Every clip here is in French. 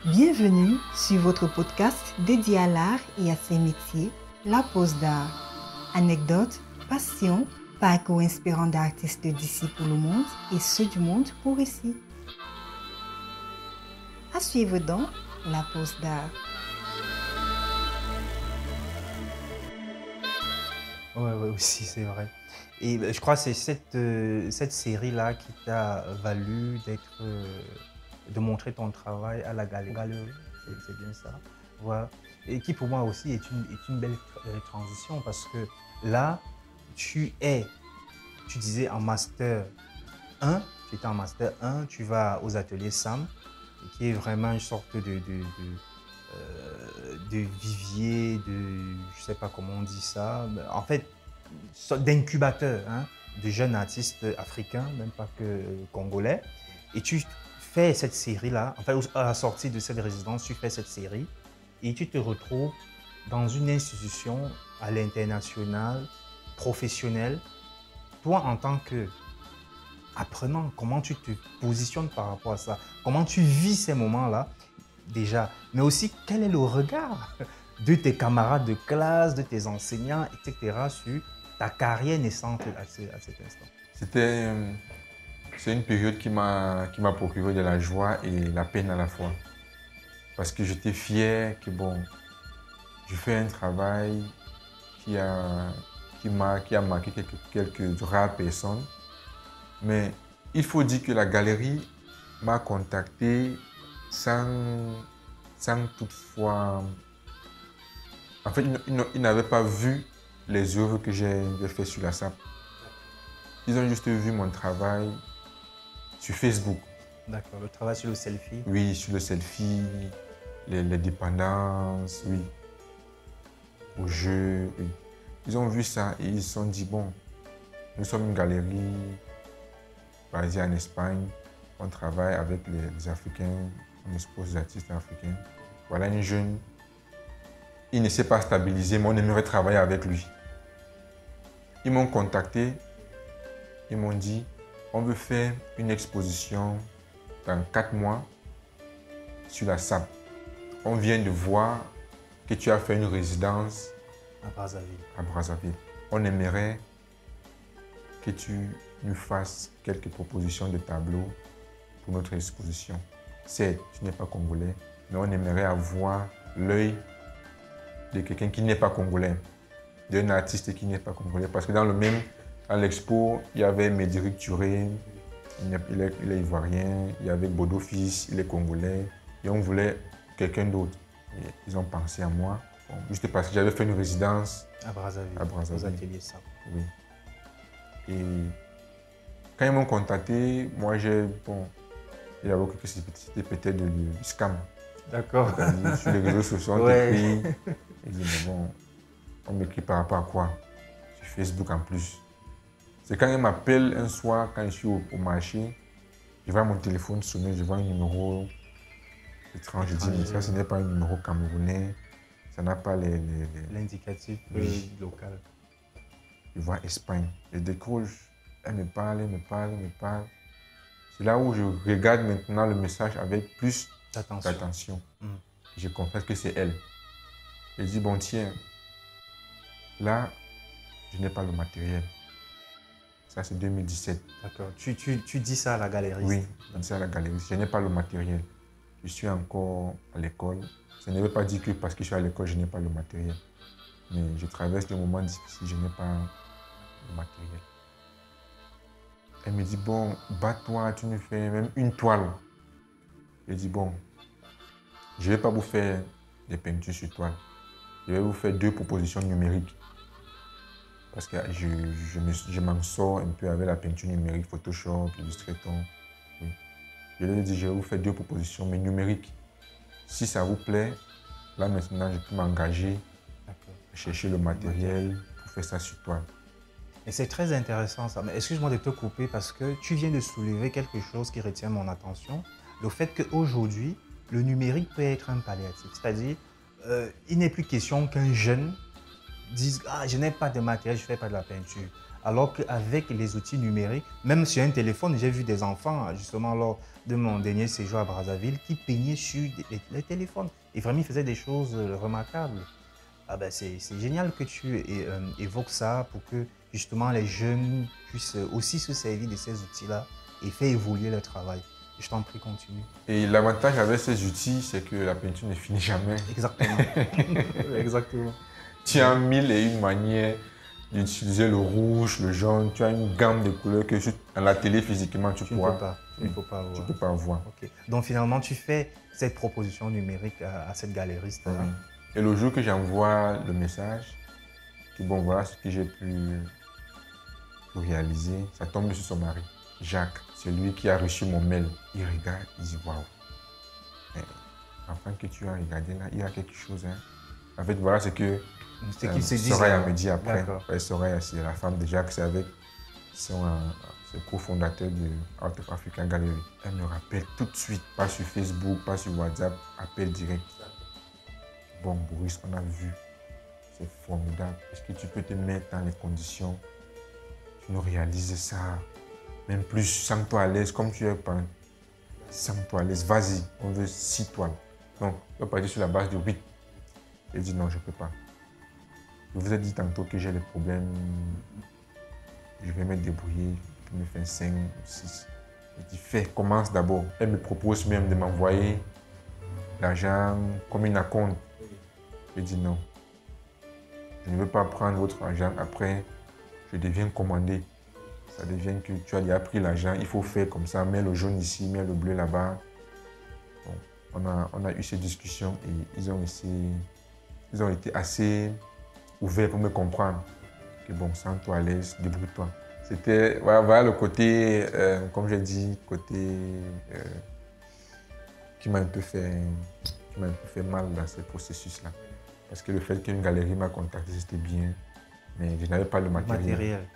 Bienvenue sur votre podcast dédié à l'art et à ses métiers, La Pause d'Art. Anecdotes, passion, parcours inspirant d'artistes d'ici pour le monde et ceux du monde pour ici. À suivre donc La Pause d'Art. Ouais, aussi, c'est vrai. Et je crois que c'est cette série-là qui t'a valu de montrer ton travail à la galerie. C'est bien ça. Voilà. Et qui pour moi aussi est une belle transition parce que là, tu disais en Master 1, tu étais en Master 1, tu vas aux ateliers SAM, qui est vraiment une sorte de vivier, je ne sais pas comment on dit ça, en fait, d'incubateur de jeunes artistes africains, même pas que congolais. Et tu fais cette série-là, enfin, à la sortie de cette résidence, tu fais cette série et tu te retrouves dans une institution à l'international, professionnelle. Toi, en tant qu'apprenant, comment tu te positionnes par rapport à ça? Comment tu vis ces moments-là? Déjà, mais aussi quel est le regard de tes camarades de classe, de tes enseignants, etc. sur ta carrière naissante à cet instant? C'est une période qui m'a procuré de la joie et la peine à la fois. Parce que j'étais fier que bon, je fais un travail qui a marqué quelques rares personnes. Mais il faut dire que la galerie m'a contacté sans toutefois... En fait, ils n'avaient pas vu les œuvres que j'ai fait sur la SAP. Ils ont juste vu mon travail sur Facebook. D'accord, le travail sur le selfie. Oui, sur le selfie, les dépendances, oui. Au jeu, oui. Ils ont vu ça et ils se sont dit, bon, nous sommes une galerie basée en Espagne. On travaille avec les Africains, on expose les artistes africains. Voilà un jeune, il ne s'est pas stabilisé, mais on aimerait travailler avec lui. Ils m'ont contacté, ils m'ont dit, on veut faire une exposition dans 4 mois sur la SAP. On vient de voir que tu as fait une résidence à Brazzaville. On aimerait que tu nous fasses quelques propositions de tableaux pour notre exposition. Certes, tu n'es pas congolais, mais on aimerait avoir l'œil de quelqu'un qui n'est pas congolais, d'un artiste qui n'est pas congolais. Parce que dans l'expo, il y avait Médéric Turé, il est ivoirien, il y avait Bodo Fils, il est congolais, et on voulait quelqu'un d'autre. Et ils ont pensé à moi, bon, juste parce que j'avais fait une résidence à Brazzaville. Aux ateliers SAP. Oui. Et quand ils m'ont contacté, moi il y avait que c'était peut-être du scam. D'accord. Sur les réseaux sociaux, on t'écrit. Ils disent, mais bon, on m'écrit par rapport à quoi? Sur Facebook en plus. C'est quand ils m'appellent un soir, quand je suis au marché, je vois mon téléphone sonner, je vois un numéro étrange. Je dis, mais ça, ce n'est pas un numéro camerounais. Ça n'a pas l'indicatif local. Je vois Espagne. Je décroche. Elle me parle. C'est là où je regarde maintenant le message avec plus d'attention. Je comprends que c'est elle. Je dis, bon tiens, là, je n'ai pas le matériel. Ça, c'est 2017. D'accord. Tu dis ça à la galerie? Oui, je dis ça à la galerie. Je n'ai pas le matériel. Je suis encore à l'école. Ça ne veut pas dire que parce que je suis à l'école, je n'ai pas le matériel. Mais je traverse des moments difficiles, je n'ai pas le matériel. Elle me dit, bon, bats-toi, tu nous fais même une toile. Je dis, bon, je ne vais pas vous faire des peintures sur toile. Je vais vous faire 2 propositions numériques. Parce que je m'en sors un peu avec la peinture numérique, Photoshop, Illustrator. Oui. Je lui ai dit, je vais vous faire 2 propositions, mais numériques. Si ça vous plaît, là maintenant, je peux m'engager à chercher le matériel pour faire ça sur toile. Et c'est très intéressant ça. Mais excuse-moi de te couper parce que tu viens de soulever quelque chose qui retient mon attention. Le fait qu'aujourd'hui, le numérique peut être un palliatif. C'est-à-dire, il n'est plus question qu'un jeune disent « Ah, je n'ai pas de matériel, je ne fais pas de la peinture ». Alors qu'avec les outils numériques, même sur un téléphone, j'ai vu des enfants, justement lors de mon dernier séjour à Brazzaville, qui peignaient sur les téléphones. Et vraiment, ils faisaient des choses remarquables. Ah ben, c'est génial que tu évoques ça pour que justement les jeunes puissent aussi se servir de ces outils-là et faire évoluer leur travail. Je t'en prie, continue. Et l'avantage avec ces outils, c'est que la peinture ne finit jamais. Exactement. Exactement. Tu as 1001 manières d'utiliser le rouge, le jaune. Tu as une gamme de couleurs que à la télé, physiquement, tu ne peux pas. Tu ne peux pas tu peux pas voir. Okay. Donc finalement, tu fais cette proposition numérique à cette galeriste. Oui. Et le jour que j'envoie le message, que bon, voilà ce que j'ai pu réaliser, ça tombe sur son mari, Jacques. C'est lui qui a reçu mon mail. Il regarde, il dit waouh. Enfin que tu as regardé là, il y a quelque chose. Hein. En fait, voilà ce que Soraya me dit après. Soraya, c'est la femme de Jacques, c'est avec son cofondateur de Art of African Gallery. Elle me rappelle tout de suite, pas sur Facebook, pas sur WhatsApp, appel direct. Bon, Boris, on a vu, c'est formidable. Est-ce que tu peux te mettre dans les conditions, tu nous réalises ça, même plus, sens-toi à l'aise, comme tu es peint. Sens-toi à l'aise, vas-y, on veut 6 toiles. Donc, on va partir sur la base de 8. Elle dit non, je ne peux pas. Je vous ai dit tantôt que j'ai des problèmes, je vais me débrouiller, je me fais 5 ou 6. Je dis fais, commence d'abord. Elle me propose même de m'envoyer l'argent comme une acompte. Je dis non. Je ne veux pas prendre votre argent. Après, je deviens commandé. Ça devient que tu as déjà pris l'argent, il faut faire comme ça, mets le jaune ici, mets le bleu là-bas. Bon, on a eu ces discussions et ils ont été assez ouverts pour me comprendre. Que bon, sens-toi à l'aise, débrouille-toi. C'était, voilà le côté, comme j'ai dit, côté qui m'a un peu fait mal dans ce processus-là. Parce que le fait qu'une galerie m'a contacté, c'était bien, mais je n'avais pas le matériel.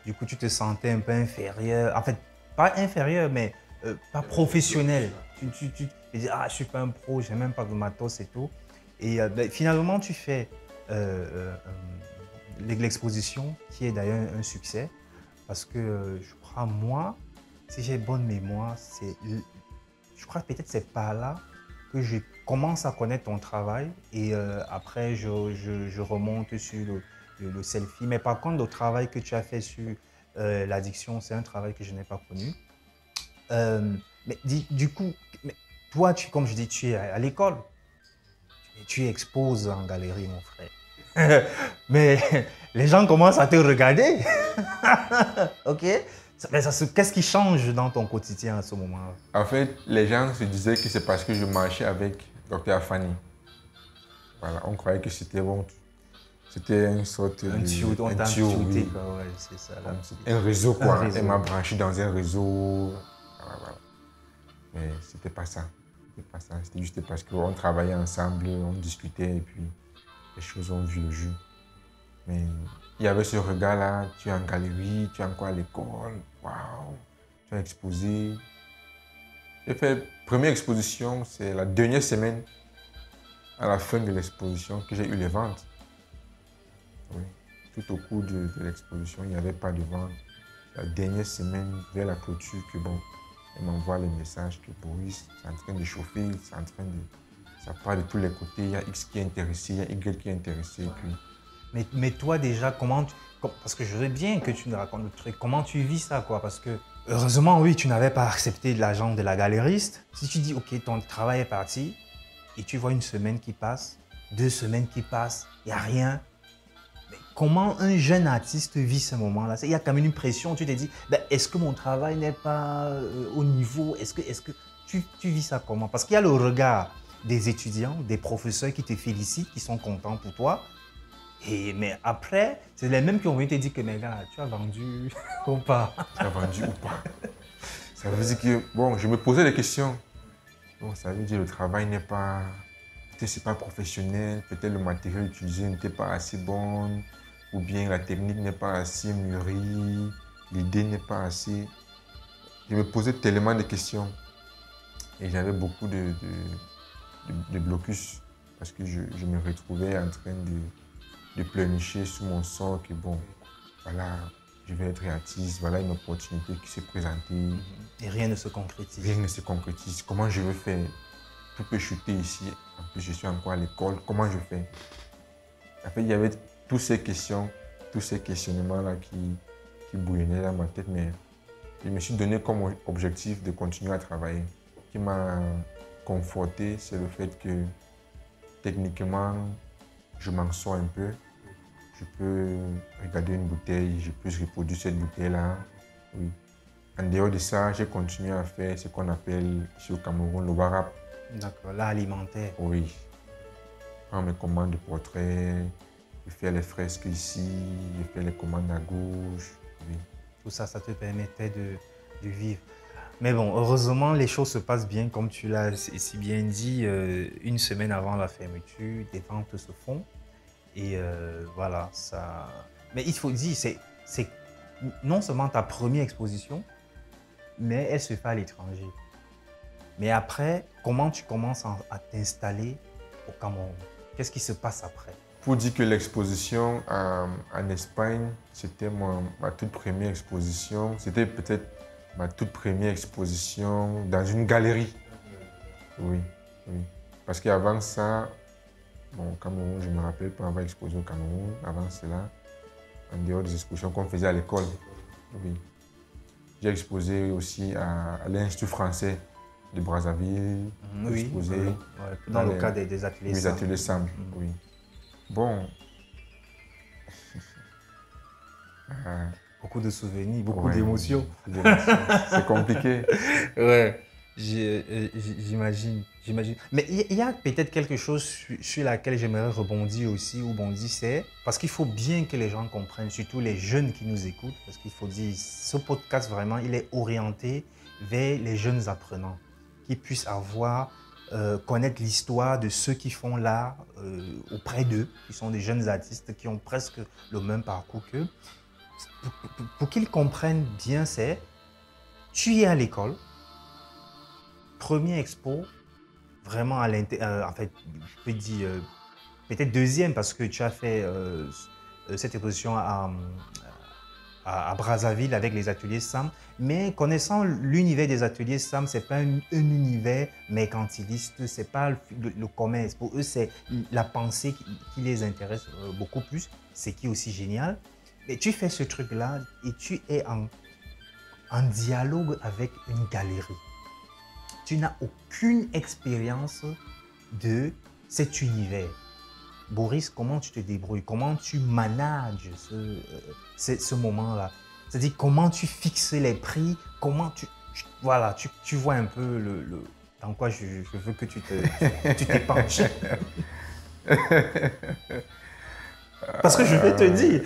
Du coup, tu te sentais un peu inférieur. En fait, pas inférieur, mais pas professionnel. Tu dis, ah, je ne suis pas un pro, je n'ai même pas de matos et tout. Et finalement, tu fais l'exposition, qui est d'ailleurs un succès. Parce que je crois, moi, si j'ai bonne mémoire, je crois que peut-être c'est par là que je commence à connaître ton travail. Et après, je remonte sur le selfie. Mais par contre, le travail que tu as fait sur l'addiction, c'est un travail que je n'ai pas connu. Mais du coup, toi, comme je dis, tu es à l'école. Tu exposes en galerie, mon frère. Mais les gens commencent à te regarder. OK? Qu'est-ce qui change dans ton quotidien à ce moment-là? En fait, les gens se disaient que c'est parce que je marchais avec Dr. Afani. Voilà, on croyait que c'était bon. C'était une sorte un tuyau, oui. Ouais, c'est ça, là. Un réseau, quoi. Elle m'a branché dans un réseau. Voilà. Mais c'était pas ça. C'était juste parce qu'on travaillait ensemble, on discutait et puis les choses ont vu le jour. Mais il y avait ce regard-là, tu es en galerie, tu es encore à l'école, waouh, tu as exposé. J'ai fait la première exposition, c'est la dernière semaine, à la fin de l'exposition, que j'ai eu les ventes. Oui. Tout au cours de l'exposition, il n'y avait pas de vente. La dernière semaine, vers la clôture, que bon, elle m'envoie les messages que Boris, c'est en train de chauffer, ça part de tous les côtés, il y a X qui est intéressé, il y a Y qui est intéressé. Et puis... mais toi déjà, parce que je veux bien que tu nous racontes le truc, comment tu vis ça, quoi? Parce que heureusement, oui, tu n'avais pas accepté l'argent de la galeriste. Si tu dis, ok, ton travail est parti, et tu vois une semaine qui passe, 2 semaines qui passent, il n'y a rien. Mais comment un jeune artiste vit ce moment-là? Il y a quand même une pression, tu te dis, est-ce que mon travail n'est pas au niveau? Est-ce que tu vis ça comment? Parce qu'il y a le regard des étudiants, des professeurs qui te félicitent, qui sont contents pour toi. Mais après, c'est les mêmes qui ont venu te dire que, mais là, tu as vendu ou pas? Tu as vendu ou pas? Ça veut dire que, bon, je me posais des questions. Bon, ça veut dire que le travail n'est pas... Peut-être c'est pas professionnel, peut-être le matériel utilisé n'était pas assez bon, ou bien la technique n'est pas assez mûrie, l'idée n'est pas assez... Je me posais tellement de questions. Et j'avais beaucoup de blocus, parce que je me retrouvais en train de pleurnicher sur mon sort que bon, voilà, je vais être artiste, voilà une opportunité qui s'est présentée. Et rien ne se concrétise. Rien ne se concrétise. Comment je vais faire? Tout peut chuter ici. En plus, je suis encore à l'école. Comment je fais? En fait, il y avait toutes ces questions, tous ces questionnements-là qui bouillonnaient dans ma tête, mais je me suis donné comme objectif de continuer à travailler. Ce qui m'a conforté, c'est le fait que techniquement, je m'en sors un peu. Je peux regarder une bouteille, je peux reproduire cette bouteille-là. Oui. En dehors de ça, j'ai continué à faire ce qu'on appelle ici au Cameroun le warap. D'accord, l'alimentaire. Oui. Prendre mes commandes de portraits, je fais les fresques ici, je fais les commandes à gauche. Oui. Tout ça, ça te permettait de vivre. Mais bon, heureusement, les choses se passent bien, comme tu l'as si bien dit. Une semaine avant la fermeture, des ventes se font. Et voilà, ça... Mais il faut dire, c'est non seulement ta première exposition, mais elle se fait à l'étranger. Mais après, comment tu commences à t'installer au Cameroun? Qu'est-ce qui se passe après? Pour dire que l'exposition en Espagne, c'était ma toute première exposition. C'était peut-être ma toute première exposition dans une galerie. Oui, oui. Parce qu'avant ça, bon, au Cameroun, je me rappelle pas avoir exposé au Cameroun. Avant cela, en dehors des expositions qu'on faisait à l'école. Oui. J'ai exposé aussi à l'Institut français de Brazzaville. Oui, exposé dans le cadre des ateliers SAM. Les ateliers SAM, oui. Bon. Beaucoup de souvenirs, beaucoup d'émotions. C'est compliqué. Ouais, j'imagine. Mais il y a peut-être quelque chose sur laquelle j'aimerais rebondir aussi, c'est parce qu'il faut bien que les gens comprennent, surtout les jeunes qui nous écoutent, parce qu'il faut dire, ce podcast vraiment, il est orienté vers les jeunes apprenants, qui puissent connaître l'histoire de ceux qui font l'art auprès d'eux, qui sont des jeunes artistes qui ont presque le même parcours qu'eux. Pour qu'ils comprennent bien, c'est tu es à l'école, première expo, vraiment à l'intérieur, en fait, je peux dire peut-être deuxième parce que tu as fait cette exposition à Brazzaville avec les ateliers SAM. Mais connaissant l'univers des ateliers SAM, ce n'est pas un univers mercantiliste, ce n'est pas le commerce. Pour eux, c'est la pensée qui les intéresse beaucoup plus, ce qui est aussi génial. Mais tu fais ce truc-là et tu es en dialogue avec une galerie. Tu n'as aucune expérience de cet univers. Boris, comment tu te débrouilles? Comment tu manages ce moment-là? C'est-à-dire, comment tu fixes les prix? Comment voilà, tu vois un peu dans quoi je veux que tu t'épanches. Parce que je vais te dire,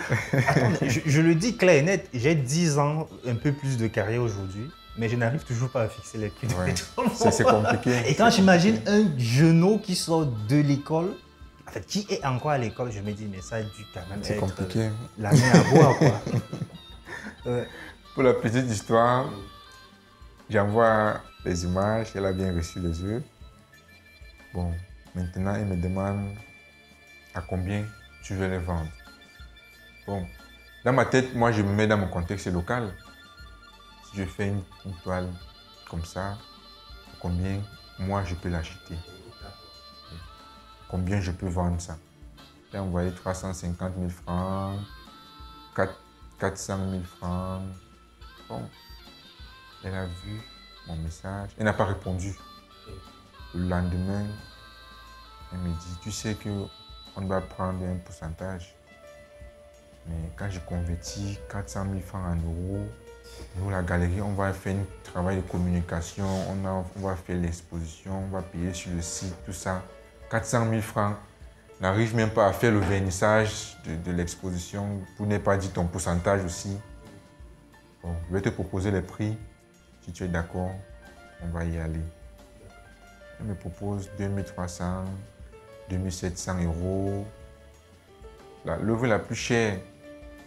attends, je le dis clair et net, j'ai 10 ans, un peu plus de carrière aujourd'hui, mais je n'arrive toujours pas à fixer les prix. Ouais. C'est compliqué. Et quand j'imagine un genou qui sort de l'école, en fait, qui est encore à l'école, je me dis, mais ça a dû quand même être compliqué. La main à boire, quoi. Pour la petite histoire, j'envoie les images, elle a bien reçu les œufs. Bon, maintenant, elle me demande à combien tu veux les vendre. Bon, dans ma tête, moi, je me mets dans mon contexte local. Si je fais une toile comme ça, combien moi je peux l'acheter? Combien je peux vendre ça? J'ai envoyé 350 000 francs, 400 000 francs. Bon, elle a vu mon message. Elle n'a pas répondu. Le lendemain, elle me dit, tu sais qu'on doit prendre un pourcentage. Mais quand je convertis 400 000 francs en euros, nous, la galerie, on va faire un travail de communication, on va faire l'exposition, on va payer sur le site, tout ça. 400 000 francs, n'arrive même pas à faire le vernissage de l'exposition, pour ne pas dire ton pourcentage aussi. Bon, je vais te proposer les prix. Si tu es d'accord, on va y aller. Elle me propose 2300, 2700 euros. L'œuvre la plus chère,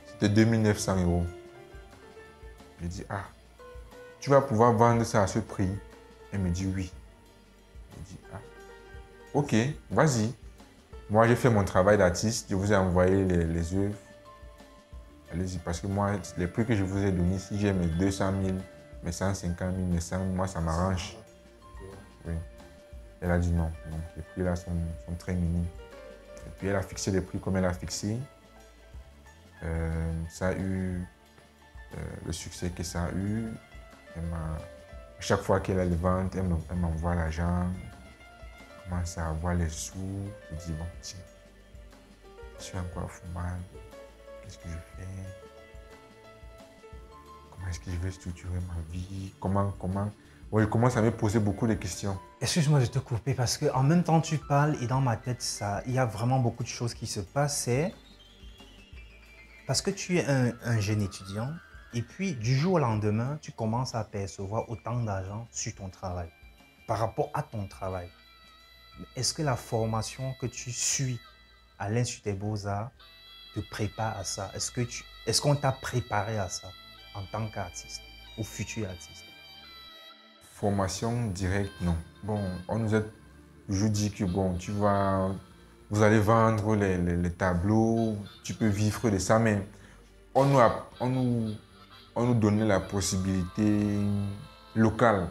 c'était 2900 euros. Je dis, ah, tu vas pouvoir vendre ça à ce prix? Elle me dit oui. Je dis, ah, ok, vas-y. Moi, j'ai fait mon travail d'artiste. Je vous ai envoyé les œuvres. Allez-y, parce que moi, les prix que je vous ai donnés, si j'ai mes 200 000, mes 150 000, mes 100 000, moi, ça m'arrange. Oui. Elle a dit non. Donc, les prix là sont très minimes. Et puis, elle a fixé les prix comme elle a fixé. Ça a eu le succès que ça a eu. À chaque fois qu'elle a les ventes, elle m'envoie l'argent. Je commence à avoir les sous. Je dis, bon, tiens, je suis encore à Fouman. Qu'est-ce que je fais? Comment est-ce que je vais structurer ma vie? Ouais, je commence à me poser beaucoup de questions. Excuse-moi de te couper parce qu'en même temps tu parles et dans ma tête, il y a vraiment beaucoup de choses qui se passent. C'est parce que tu es un jeune étudiant et puis du jour au lendemain, tu commences à percevoir autant d'argent sur ton travail, par rapport à ton travail. Est-ce que la formation que tu suis à l'Institut des Beaux-Arts te prépare à ça? Est-ce qu'on t'a préparé à ça en tant qu'artiste ou futur artiste? Formation directe, non. Bon, on nous a toujours dit que bon, vous allez vendre les tableaux, tu peux vivre de ça, mais on nous donnait la possibilité locale.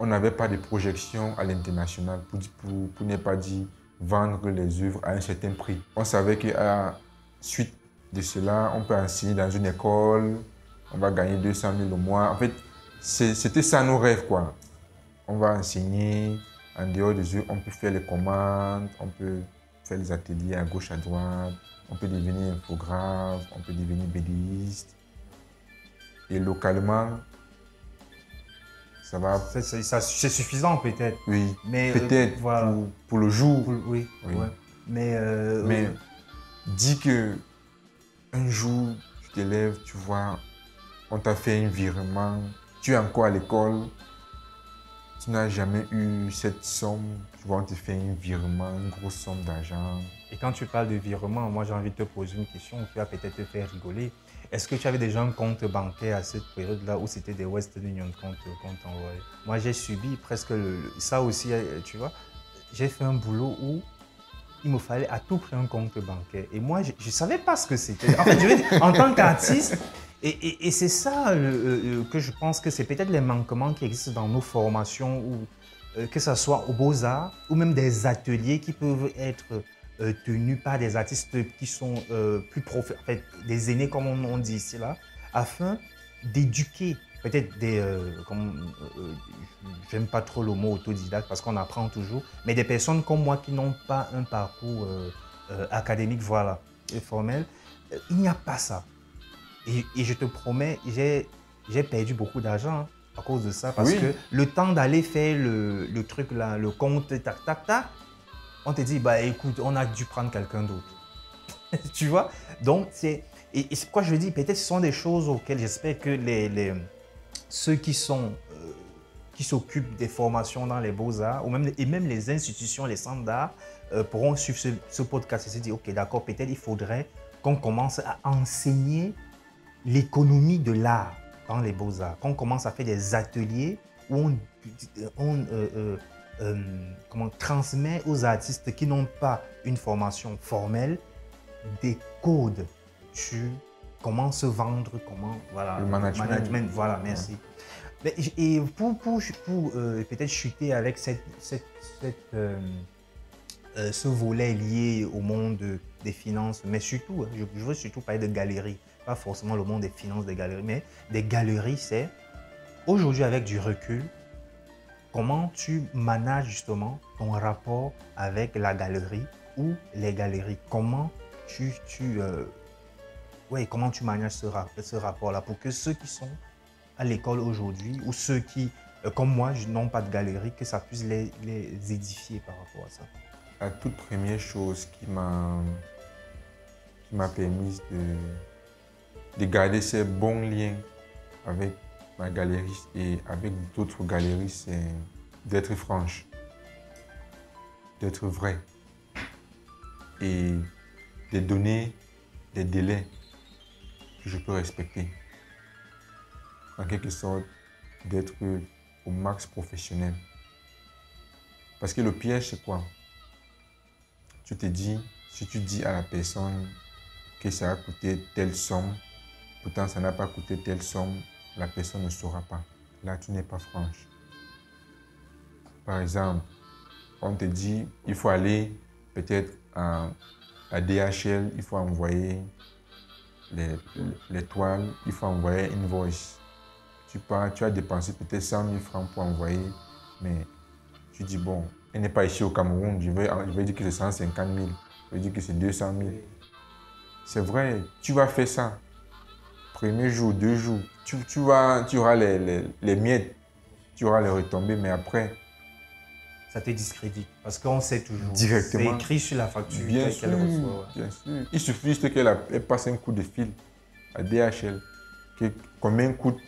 On n'avait pas de projection à l'international pour ne pas dire vendre les œuvres à un certain prix. On savait qu'à la suite de cela, on peut enseigner dans une école, on va gagner 200 000 au mois. En fait, c'était ça nos rêves, quoi. On va enseigner en dehors des œuvres, on peut faire les commandes, on peut faire les ateliers à gauche, à droite, on peut devenir infographe, on peut devenir bédéiste. Et localement, ça va. C'est suffisant peut-être. Oui, mais peut-être voilà. pour le jour. Oui. Ouais. Mais dis que un jour, tu te lèves, tu vois, on t'a fait un virement, tu es encore à l'école, tu n'as jamais eu cette somme, tu vois, on te fait un virement, une grosse somme d'argent. Et quand tu parles de virement, moi j'ai envie de te poser une question qui va peut-être te faire rigoler. Est-ce que tu avais déjà un compte bancaire à cette période-là où c'était des Western Union compte envoyé? Moi j'ai subi presque ça aussi, tu vois. J'ai fait un boulot où il me fallait à tout prix un compte bancaire. Et moi, je ne savais pas ce que c'était. En fait, je veux dire, en tant qu'artiste, et c'est ça que je pense que c'est peut-être les manquements qui existent dans nos formations, ou que ce soit aux Beaux-Arts, ou même des ateliers qui peuvent être tenus par des artistes qui sont plus en fait, des aînés, comme on dit ici, là, afin d'éduquer peut-être j'aime pas trop le mot autodidacte parce qu'on apprend toujours, mais des personnes comme moi qui n'ont pas un parcours académique, voilà, et formel, il n'y a pas ça. Et je te promets, j'ai perdu beaucoup d'argent hein, à cause de ça, parce que le temps d'aller faire le truc là, le compte, tac, tac, tac, on te dit, bah écoute, on a dû prendre quelqu'un d'autre. Tu vois? Donc, c'est pourquoi je dis, peut-être ce sont des choses auxquelles j'espère que ceux qui s'occupent des formations dans les beaux-arts, et même les institutions, les centres d'art, pourront suivre ce podcast et se dire, ok, d'accord, peut-être il faudrait qu'on commence à enseigner l'économie de l'art dans les beaux-arts, qu'on commence à faire des ateliers où on transmet aux artistes qui n'ont pas une formation formelle des codes sur comment se vendre, comment, voilà, le management. Voilà, merci. Mais, et pour peut-être chuter avec ce volet lié au monde des finances, mais surtout, je veux surtout parler de galeries, pas forcément le monde des finances des galeries, mais des galeries, c'est aujourd'hui avec du recul, comment tu manages justement ton rapport avec la galerie ou les galeries, comment comment tu manages ce rapport-là pour que ceux qui sont à l'école aujourd'hui ou ceux qui, comme moi, n'ont pas de galerie, que ça puisse les édifier par rapport à ça. La toute première chose qui m'a permis de garder ces bons liens avec ma galerie et avec d'autres galeries, c'est d'être franche, d'être vrai et de donner des délais que je peux respecter. En quelque sorte, d'être au max professionnel. Parce que le piège, c'est quoi? tu te dis, si tu dis à la personne que ça a coûté telle somme, pourtant ça n'a pas coûté telle somme, la personne ne saura pas. Là, tu n'es pas franche. Par exemple, on te dit, il faut aller peut-être à DHL, il faut envoyer les toiles, il faut envoyer une invoice. Tu as dépensé peut-être 100 000 francs pour envoyer, mais tu dis, bon, elle n'est pas ici au Cameroun, je vais dire que c'est 150 000, je vais dire que c'est 200 000. C'est vrai, tu vas faire ça. Premier jour, 2 jours, tu auras les miettes, tu auras les retombées, mais après, ça te discrédite parce qu'on sait toujours. Directement. C'est écrit sur la facture bien qu'elle sûr, reçoit. bien sûr. Il suffit juste qu'elle passe un coup de fil à DHL. Combien coûte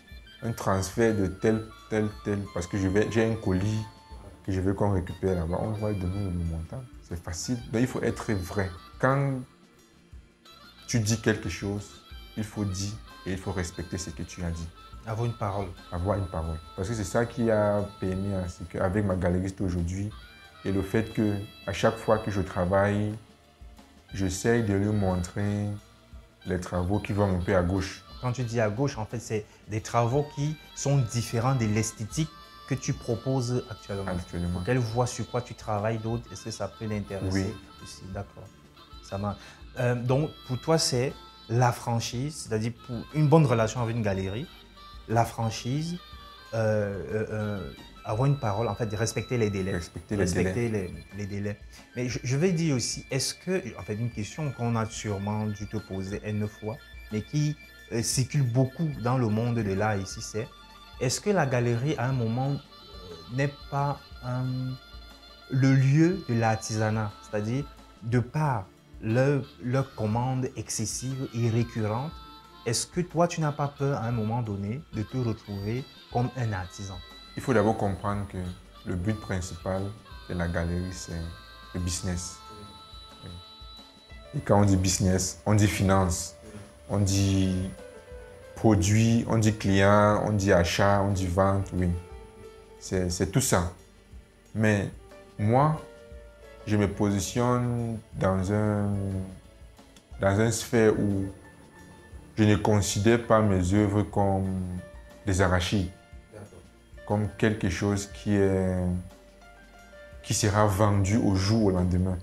un transfert de tel, parce que j'ai un colis que je veux qu'on récupère là-bas. On va lui donner le montant. C'est facile. Donc il faut être vrai. Quand tu dis quelque chose, il faut dire et il faut respecter ce que tu as dit. Avoir une parole. Avoir une parole. Parce que c'est ça qui a permis avec ma galeriste aujourd'hui et le fait qu'à chaque fois que je travaille, j'essaye de lui montrer les travaux qui vont un peu à gauche. Quand tu dis à gauche, en fait, c'est des travaux qui sont différents de l'esthétique que tu proposes actuellement. Actuellement. Pour qu'elle voit sur quoi tu travailles d'autres, est-ce que ça peut l'intéresser aussi? D'accord. Ça marche. Donc, pour toi, c'est la franchise, c'est-à-dire pour une bonne relation avec une galerie, la franchise, avoir une parole, en fait, de respecter les délais. Respecter les délais. Mais je vais dire aussi, est-ce que, en fait, une question qu'on a sûrement dû te poser N fois, mais qui circule beaucoup dans le monde de l'art ici, c'est est-ce que la galerie, à un moment, n'est pas le lieu de l'artisanat, c'est-à-dire de par leur commande excessive et récurrente, est-ce que toi, tu n'as pas peur à un moment donné de te retrouver comme un artisan? Il faut d'abord comprendre que le but principal de la galerie, c'est le business. Et quand on dit business, on dit finance, on dit produit, on dit client, on dit achat, on dit vente, oui. C'est tout ça. Mais moi, je me positionne dans un sphère où je ne considère pas mes œuvres comme des arachides, comme quelque chose qui sera vendu au jour au lendemain.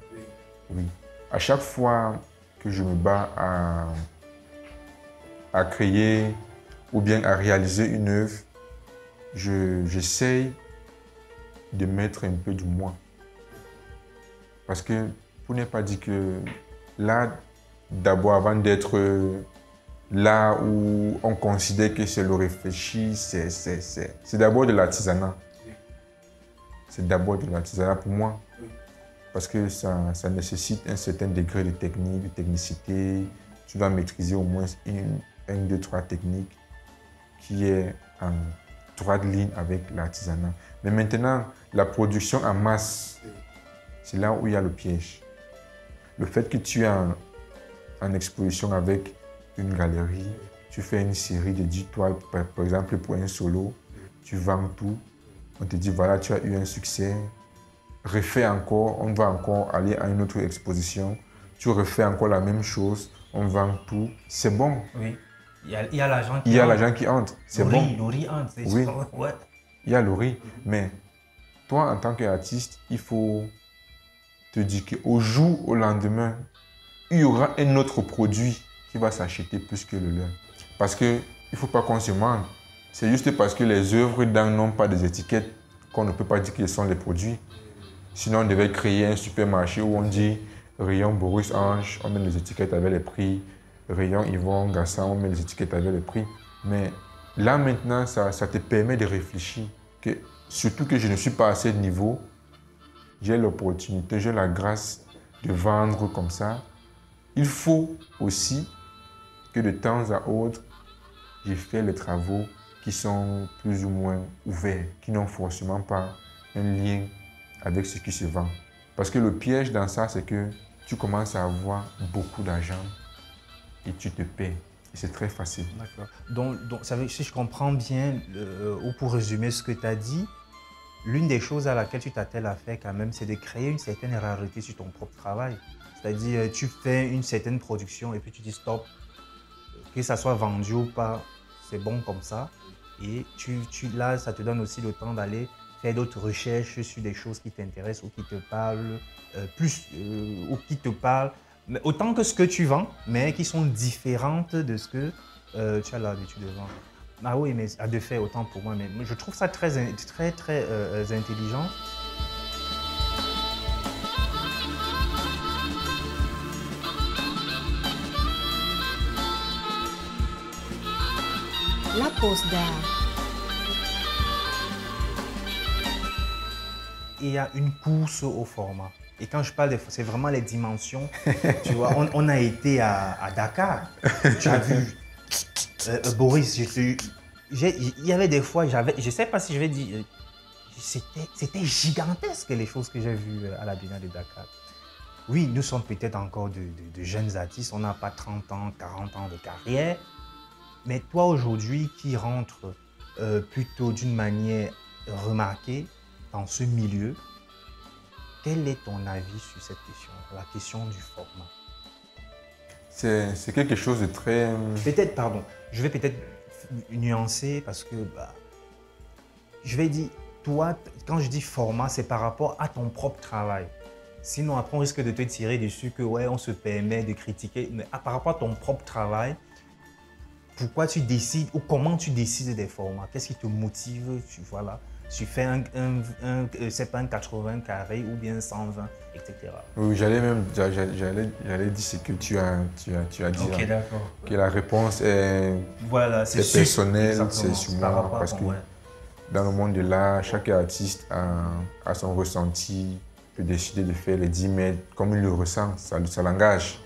Oui. À chaque fois que je me bats à créer ou bien à réaliser une œuvre, j'essaye de mettre un peu du moi. Parce que, pour ne pas dire que là, d'abord, avant d'être là où on considère que c'est le réfléchi, c'est d'abord de l'artisanat. C'est d'abord de l'artisanat pour moi. Parce que ça nécessite un certain degré de technique, de technicité. Tu dois maîtriser au moins une, deux, trois techniques qui est en droite ligne avec l'artisanat. Mais maintenant, la production en masse, c'est là où il y a le piège. Le fait que tu es en exposition avec une galerie, tu fais une série de 10 toiles, par exemple pour un solo, tu vends tout, on te dit voilà, tu as eu un succès, refais encore, on va encore aller à une autre exposition, tu refais encore la même chose, on vend tout, c'est bon. Oui, il y a l'argent qui entre. Il y a l'argent qui entre, c'est bon. Le riz entre, c'est oui. Ouais. Il y a le riz, mais toi, en tant qu'artiste, il faut te dire qu'au jour, au lendemain, il y aura un autre produit qui va s'acheter plus que le leur. Parce qu'il ne faut pas qu'on se mente. C'est juste parce que les œuvres n'ont pas des étiquettes qu'on ne peut pas dire qu'ils sont les produits. Sinon, on devait créer un supermarché où on dit rayon Boris Ange, on met les étiquettes avec les prix. Rayon Yvon Gassan, on met les étiquettes avec les prix. Mais là, maintenant, ça te permet de réfléchir. Surtout que je ne suis pas à ce niveau, j'ai l'opportunité, j'ai la grâce de vendre comme ça. Il faut aussi que de temps à autre, j'ai fait les travaux qui sont plus ou moins ouverts, qui n'ont forcément pas un lien avec ce qui se vend. Parce que le piège dans ça, c'est que tu commences à avoir beaucoup d'argent et tu te paies. Et c'est très facile. D'accord. Donc ça veut, si je comprends bien, ou pour résumer ce que tu as dit, l'une des choses à laquelle tu t'attelles à faire quand même, c'est de créer une certaine rareté sur ton propre travail. C'est-à-dire, tu fais une certaine production et puis tu dis stop, que ça soit vendu ou pas, c'est bon comme ça. Et là, ça te donne aussi le temps d'aller faire d'autres recherches sur des choses qui t'intéressent ou qui te parlent ou qui te parlent autant que ce que tu vends, mais qui sont différentes de ce que tu as l'habitude de vendre. Ah oui, mais à de fait, autant pour moi, mais je trouve ça très intelligent. La pause d'art. Il y a une course au format. Et quand je parle c'est vraiment les dimensions. Tu vois, on a été à Dakar. Tu as vu Boris, il y avait des fois, je ne sais pas si je vais dire, c'était gigantesque les choses que j'ai vues à la Biennale de Dakar. Oui, nous sommes peut-être encore de jeunes artistes, on n'a pas 30 ans, 40 ans de carrière. Mais toi aujourd'hui qui rentres plutôt d'une manière remarquée dans ce milieu, quel est ton avis sur cette question, la question du format? C'est quelque chose de très... Peut-être, pardon, je vais peut-être nuancer parce que je vais dire, toi, quand je dis format, c'est par rapport à ton propre travail. Sinon, après, on risque de te tirer dessus que, ouais, on se permet de critiquer. Mais par rapport à ton propre travail, pourquoi tu décides ou comment tu décides des formats? Qu'est-ce qui te motive? Voilà, tu fais c'est pas un 80 carré ou bien 120, etc. Oui, j'allais dire ce que tu as dit. Ok, là, d'accord. Que la réponse est, voilà, c'est personnelle, c'est sur moi. Parce que dans le monde de l'art, chaque artiste a son ressenti, peut décider de faire les 10 mètres comme il le ressent, ça l'engage.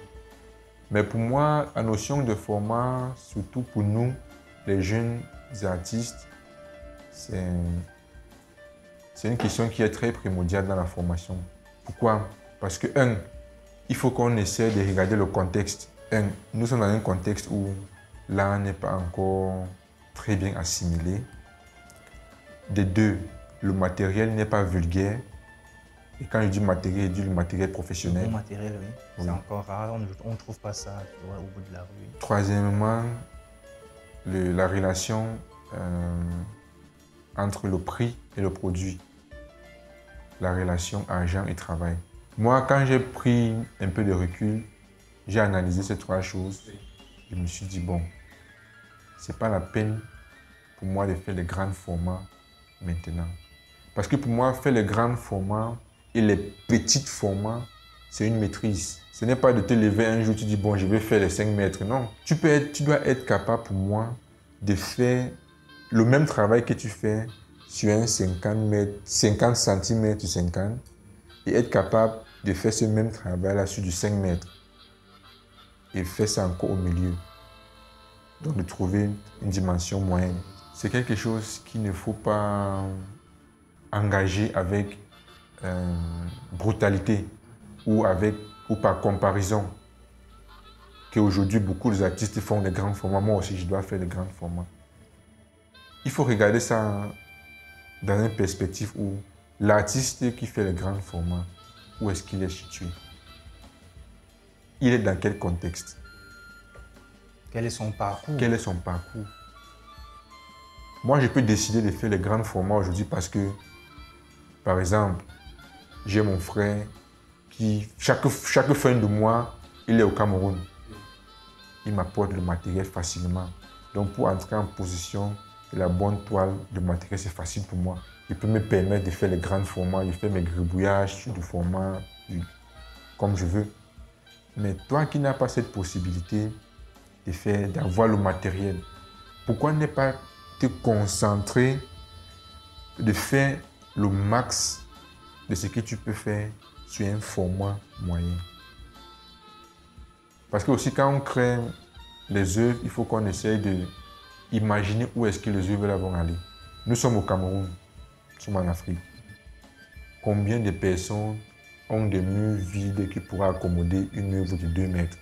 Mais pour moi, la notion de format, surtout pour nous, les jeunes artistes, c'est une question qui est très primordiale dans la formation. Pourquoi? Parce que, il faut qu'on essaie de regarder le contexte. Nous sommes dans un contexte où l'art n'est pas encore très bien assimilé. De deux, le matériel n'est pas vulgaire. Et quand je dis matériel, je dis le matériel professionnel. Le matériel, oui. C'est encore rare, on ne trouve pas ça au bout de la rue. Troisièmement, la relation entre le prix et le produit. La relation argent et travail. Moi, quand j'ai pris un peu de recul, j'ai analysé ces trois choses. Je me suis dit, bon, c'est pas la peine pour moi de faire les grands formats maintenant. Parce que pour moi, faire les grands formats et les petits formats, c'est une maîtrise. Ce n'est pas de te lever un jour, tu dis, bon, je vais faire les 5 mètres. Non, tu dois être capable, pour moi, de faire le même travail que tu fais sur un 50 cm sur 50 et être capable de faire ce même travail-là sur du 5 mètres et faire ça encore au milieu. Donc, de trouver une dimension moyenne. C'est quelque chose qu'il ne faut pas engager avec brutalité ou par comparaison. Qu'aujourd'hui, beaucoup d'artistes font des grands formats. Moi aussi, je dois faire des grands formats. Il faut regarder ça dans une perspective où l'artiste qui fait les grands formats, où est-ce qu'il est situé? Il est dans quel contexte? Quel est son parcours? Quel est son parcours? Moi, je peux décider de faire les grands formats aujourd'hui parce que, par exemple, j'ai mon frère qui, chaque fin de mois, il est au Cameroun. Il m'apporte le matériel facilement. Donc, pour entrer en position de la bonne toile de matériel, c'est facile pour moi. Je peux me permettre de faire les grands formats, je fais mes gribouillages sur du format comme je veux. Mais toi qui n'as pas cette possibilité d'avoir le matériel, pourquoi ne pas te concentrer de faire le max de ce que tu peux faire sur un format moyen? Parce que aussi quand on crée les œuvres, il faut qu'on essaye d'imaginer où est-ce que les œuvres vont aller. Nous sommes au Cameroun, nous sommes en Afrique. Combien de personnes ont des murs vides qui pourraient accommoder une œuvre de 2 mètres?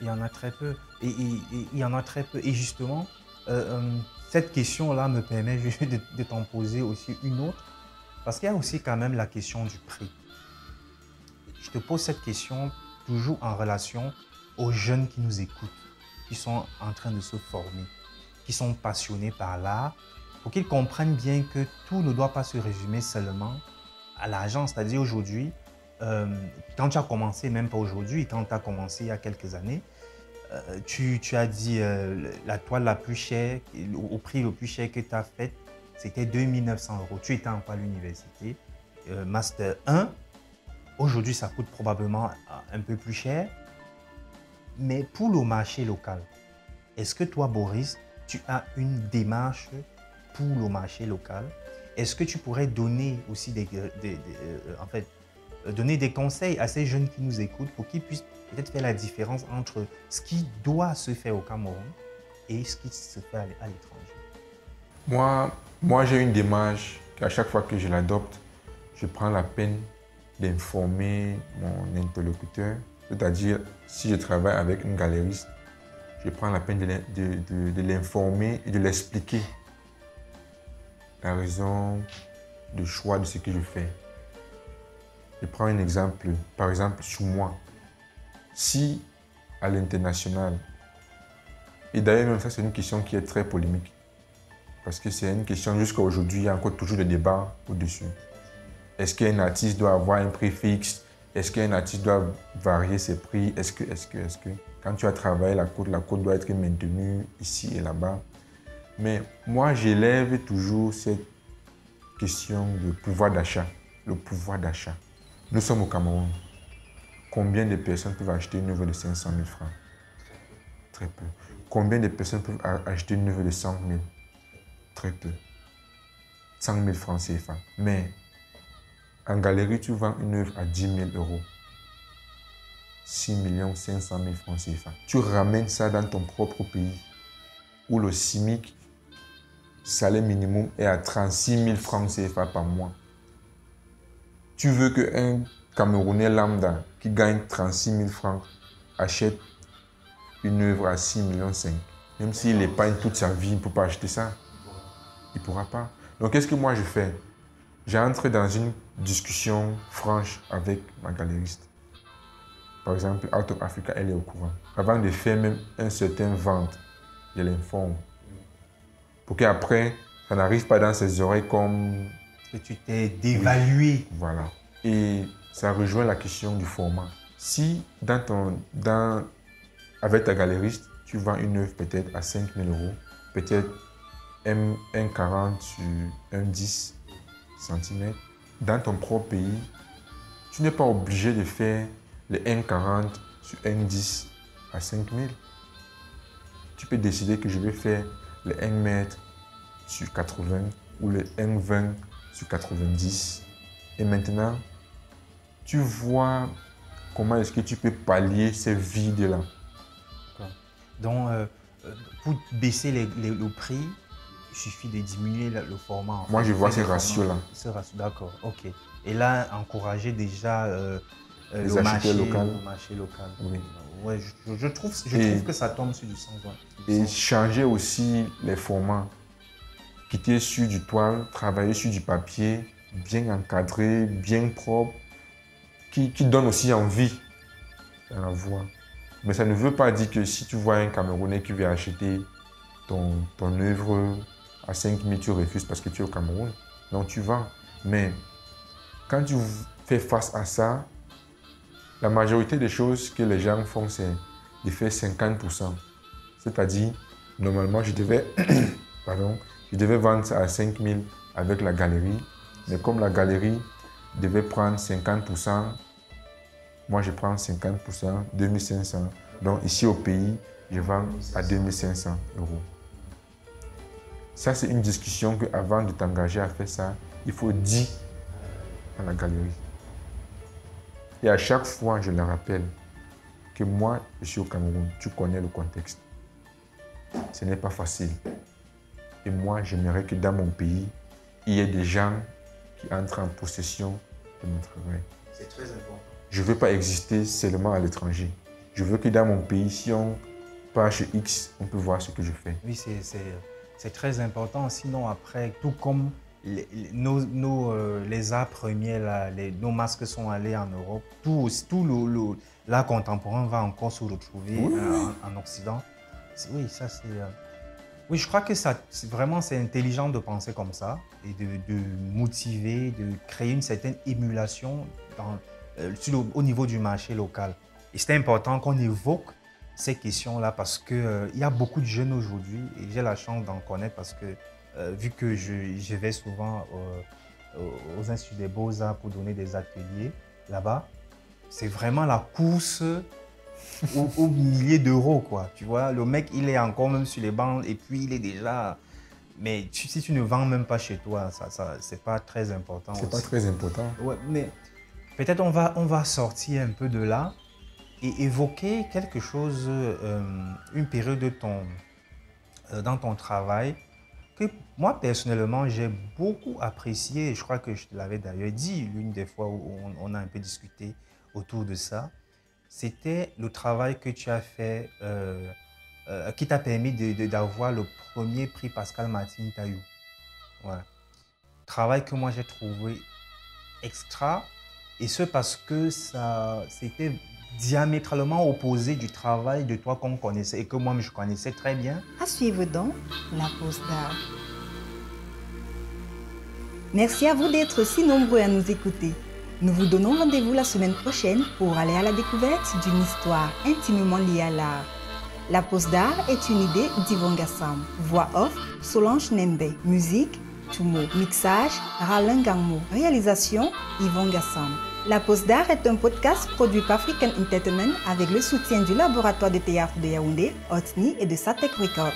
Il y en a très peu. Et il y en a très peu. Et justement, Cette question-là me permet juste de t'en poser aussi une autre, parce qu'il y a aussi quand même la question du prix. Je te pose cette question toujours en relation aux jeunes qui nous écoutent, qui sont en train de se former, qui sont passionnés par l'art, pour qu'ils comprennent bien que tout ne doit pas se résumer seulement à l'argent. C'est-à-dire aujourd'hui, quand tu as commencé, même pas aujourd'hui, quand tu as commencé il y a quelques années, tu as dit la toile la plus chère, au prix le plus cher que tu as fait, c'était 2 900 €. Tu étais encore à l'université, Master 1. Aujourd'hui, ça coûte probablement un peu plus cher. Mais pour le marché local, est-ce que toi, Boris, tu as une démarche pour le marché local? Est-ce que tu pourrais donner aussi donner des conseils à ces jeunes qui nous écoutent pour qu'ils puissent peut-être faire la différence entre ce qui doit se faire au Cameroun et ce qui se fait à l'étranger? Moi, j'ai une démarche qu'à chaque fois que je l'adopte, je prends la peine d'informer mon interlocuteur. C'est-à-dire, si je travaille avec une galeriste, je prends la peine de l'informer et de l'expliquer la raison du choix de ce que je fais. Je prends un exemple, par exemple sur moi. Si à l'international, et d'ailleurs même ça c'est une question qui est très polémique, parce que c'est une question jusqu'à aujourd'hui, il y a encore toujours des débats au-dessus. Est-ce qu'un artiste doit avoir un prix fixe? Est-ce qu'un artiste doit varier ses prix? Est-ce que? Quand tu as travaillé la côte doit être maintenue ici et là-bas. Mais moi, j'élève toujours cette question de pouvoir d'achat, le pouvoir d'achat. Nous sommes au Cameroun. Combien de personnes peuvent acheter une œuvre de 500 000 francs? Très peu. Combien de personnes peuvent acheter une œuvre de 100 000? Très peu. 100 000 francs CFA. Mais en galerie, tu vends une œuvre à 10 000 €. 6 500 000 francs CFA. Tu ramènes ça dans ton propre pays où le SMIC, salaire minimum, est à 36 000 francs CFA par mois. Tu veux qu'un Camerounais lambda qui gagne 36 000 francs achète une œuvre à 6,5 millions. Même s'il épargne toute sa vie, il ne peut pas acheter ça. Il ne pourra pas. Donc, qu'est-ce que moi je fais? J'entre dans une discussion franche avec ma galériste. Par exemple, Out of Africa, elle est au courant. Avant de faire même un certain vente, je l'informe. Pour qu'après, ça n'arrive pas dans ses oreilles comme... Que tu t'es dévalué. Oui. Voilà. Et ça rejoint la question du format. Si avec ta galériste, tu vends une œuvre peut-être à 5 000 €, peut-être un 40 sur un 10 cm, dans ton propre pays, tu n'es pas obligé de faire le 1,40 sur 1,10 à 5 000. Tu peux décider que je vais faire le 1 mètre sur 80 ou le 1,20 sur 90. Et maintenant, tu vois comment est-ce que tu peux pallier ces vides-là. Donc, pour baisser le prix, il suffit de diminuer le format. Moi, je vois ces ratios-là. Ce ratio, d'accord, ok. Et là, encourager déjà le marché local. Oui. Ouais, je trouve que ça tombe sur du sens. Et changer aussi les formats. Quitter sur du toile, travailler sur du papier, bien encadré, bien propre, qui donne aussi envie à la voir. Mais ça ne veut pas dire que si tu vois un Camerounais qui veut acheter ton œuvre à 5 000, tu refuses parce que tu es au Cameroun. Non, tu vends. Mais quand tu fais face à ça, la majorité des choses que les gens font, c'est de faire 50%. C'est-à-dire, normalement, je devais vendre ça à 5 000 avec la galerie. Mais comme la galerie devait prendre 50%, moi, je prends 50%, 2 500. Donc, ici au pays, je vends à 2 500 €. Ça, c'est une discussion qu'avant de t'engager à faire ça, il faut dire à la galerie. Et à chaque fois, je leur rappelle que moi, je suis au Cameroun. Tu connais le contexte. Ce n'est pas facile. Et moi, j'aimerais que dans mon pays, il y ait des gens qui entrent en possession de mon travail. C'est très important. Je ne veux pas exister seulement à l'étranger. Je veux que dans mon pays, si on page X, on peut voir ce que je fais. Oui, c'est très important. Sinon, après, tout comme les arts premiers, là, nos masques sont allés en Europe, tout l'art contemporain va encore se retrouver en Occident. Oui, ça c'est... Oui, je crois que vraiment c'est intelligent de penser comme ça et de motiver, de créer une certaine émulation au niveau du marché local. Et c'est important qu'on évoque ces questions-là parce qu'il y a beaucoup de jeunes aujourd'hui et j'ai la chance d'en connaître parce que vu que je vais souvent aux Instituts des Beaux-Arts pour donner des ateliers là-bas, c'est vraiment la course aux milliers d'euros, quoi. Tu vois, le mec, il est encore même sur les bancs et puis il est déjà... Mais si tu ne vends même pas chez toi, c'est pas très important. C'est pas très important. Ouais, mais peut-être on va sortir un peu de là et évoquer quelque chose, une période dans ton travail que moi, personnellement, j'ai beaucoup apprécié. Je crois que je te l'avais d'ailleurs dit l'une des fois où on a un peu discuté autour de ça. C'était le travail que tu as fait, qui t'a permis d'avoir le premier prix Pascal Martin Taillou. Ouais. Travail que moi j'ai trouvé extra, et ce parce que c'était diamétralement opposé du travail de toi qu'on connaissait et que moi je connaissais très bien. À suivre donc la pause d'art. Merci à vous d'être si nombreux à nous écouter. Nous vous donnons rendez-vous la semaine prochaine pour aller à la découverte d'une histoire intimement liée à l'art. La pause d'art est une idée d'Yvon Gassam. Voix off, Solange Nembe. Musique, Tumo. Mixage, Ralin Gangmo. Réalisation, Yvon Gassam. La pause d'art est un podcast produit par African Entertainment avec le soutien du laboratoire de théâtre de Yaoundé, Otni et de Satek Records.